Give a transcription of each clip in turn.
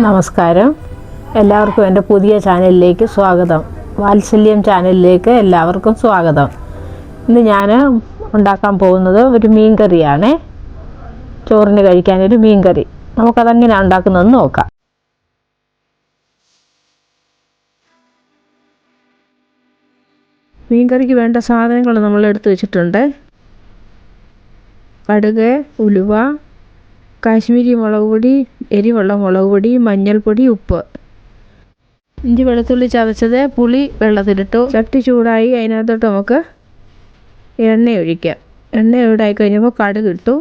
നമസ്കാരം. എല്ലാവർക്കും എൻ്റെ പുതിയ ചാനലിലേക്ക് സ്വാഗതം. വാത്സല്യം ചാനലിലേക്ക് എല്ലാവർക്കും സ്വാഗതം. ഇന്ന് ഞാൻ ഉണ്ടാക്കാൻ പോകുന്നത് ഒരു മീൻ കറിയാണ്. ചോറിന് കഴിക്കാനൊരു മീൻ കറി. നമുക്കതെങ്ങനെയാണ് ഉണ്ടാക്കുന്നതെന്ന് നോക്കാം. മീൻ കറിക്ക് വേണ്ട സാധനങ്ങൾ നമ്മൾ എടുത്തു വെച്ചിട്ടുണ്ട്. കടുക്, ഉലുവ, കാശ്മീരി മുളക് പൊടി, എരിവുള്ള മുളക് പൊടി, മഞ്ഞൾപ്പൊടി, ഉപ്പ്, ഇഞ്ചി വെളുത്തുള്ളി ചതച്ചത്, പുളി വെള്ളത്തിലിട്ടു. ചട്ടി ചൂടായി അതിനകത്തോട്ട് നമുക്ക് എണ്ണ ഒഴിക്കാം. എണ്ണ ചൂടായി കഴിഞ്ഞപ്പോൾ കടുക് ഇട്ടു.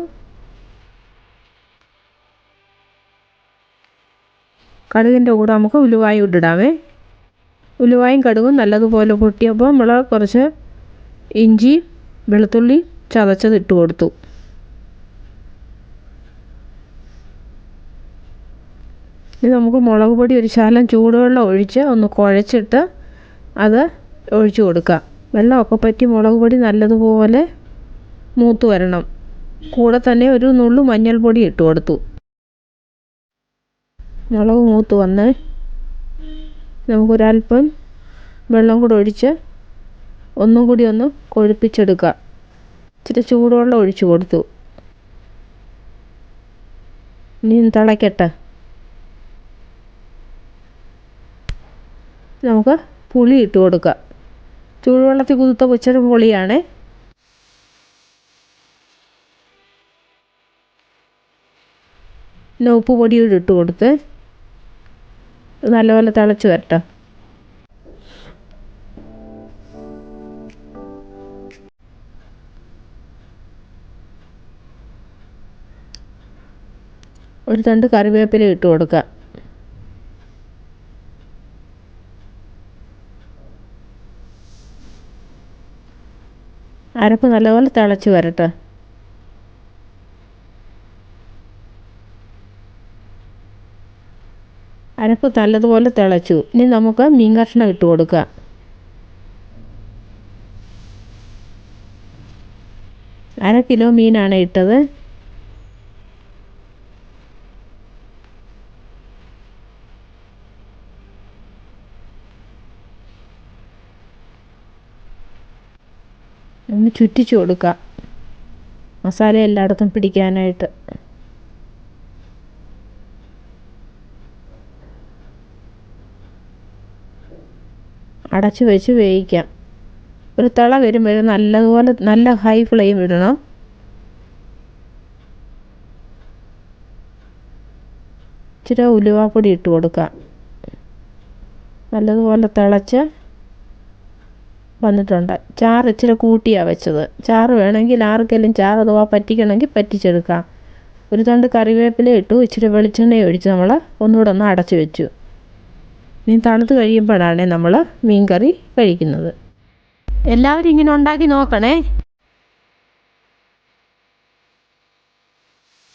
കടുകിൻ്റെ കൂടെ നമുക്ക് ഉലുവായും ഇട്ടിടാമേ. ഉലുവായും കടുകും നല്ലതുപോലെ പൊട്ടിയപ്പോൾ നമ്മൾ കുറച്ച് ഇഞ്ചി വെളുത്തുള്ളി ചതച്ചത് ഇട്ട് കൊടുത്തു. ഇനി നമുക്ക് മുളക് പൊടി ഒരു ശകലം ചൂടുവെള്ളം ഒഴിച്ച് ഒന്ന് കുഴച്ചിട്ട് അത് ഒഴിച്ചു കൊടുക്കാം. വെള്ളമൊക്കെ പറ്റി മുളക് പൊടി നല്ലതുപോലെ മൂത്ത് വരണം. കൂടെ തന്നെ ഒരു നുള്ളു മഞ്ഞൾപ്പൊടി ഇട്ട് കൊടുത്തു. മുളക് മൂത്ത് വന്ന് നമുക്കൊരല്പം വെള്ളം കൂടെ ഒഴിച്ച് ഒന്നും കൂടി ഒന്ന് കൊഴുപ്പിച്ചെടുക്കാം. ഇച്ചിരി ചൂടുവെള്ളം ഒഴിച്ചു കൊടുത്തു. ഇനി തിളയ്ക്കട്ടെ. നമുക്ക് പുളി ഇട്ട് കൊടുക്കാം. ചൂടുവെള്ളത്തിൽ കുതിർത്ത പുളിച്ചത് പുളിയാണ്. പിന്നെ ഉപ്പ് പൊടിയോട് ഇട്ട് കൊടുത്ത് നല്ലപോലെ തിളച്ച് വരട്ടെ. ഒരു തണ്ട് കറിവേപ്പില ഇട്ട് കൊടുക്കുക. അരപ്പ് നല്ലപോലെ തിളച്ച് വരട്ടെ. അരപ്പ് നല്ലതുപോലെ തിളച്ചു. ഇനി നമുക്ക് മീൻ കഷ്ണം ഇട്ട് കൊടുക്കുക. അര കിലോ മീനാണ് ഇട്ടത്. ഒന്ന് ചുറ്റിച്ചു കൊടുക്കുക, മസാല എല്ലായിടത്തും പിടിക്കാനായിട്ട്. അടച്ചു വെച്ച് വേവിക്കാം. ഒരു തിള വരുമ്പോൾ നല്ലതുപോലെ നല്ല ഹൈ ഫ്ലെയിം ഇടണം. ഇച്ചിരി ഉലുവാപ്പൊടി ഇട്ട് കൊടുക്കാം. നല്ലതുപോലെ തിളച്ച് വന്നിട്ടുണ്ട്. ചാറ് ഇച്ചിരി കൂട്ടിയാണ് വെച്ചത്. ചാറ് വേണമെങ്കിൽ ആർക്കെങ്കിലും ചാറ് അഥവാ പറ്റിക്കണമെങ്കിൽ പറ്റിച്ചെടുക്കാം. ഒരു തണ്ട് കറിവേപ്പില ഇട്ടു. ഇച്ചിരി വെളിച്ചെണ്ണ ഒഴിച്ച് നമ്മൾ ഒന്നുകൂടെ ഒന്ന് അടച്ചു വെച്ചു. ഇനി തണുത്ത് കഴിയുമ്പോഴാണ് നമ്മൾ മീൻ കറി കഴിക്കുന്നത്. എല്ലാവരും ഇങ്ങനെ ഉണ്ടാക്കി നോക്കണേ.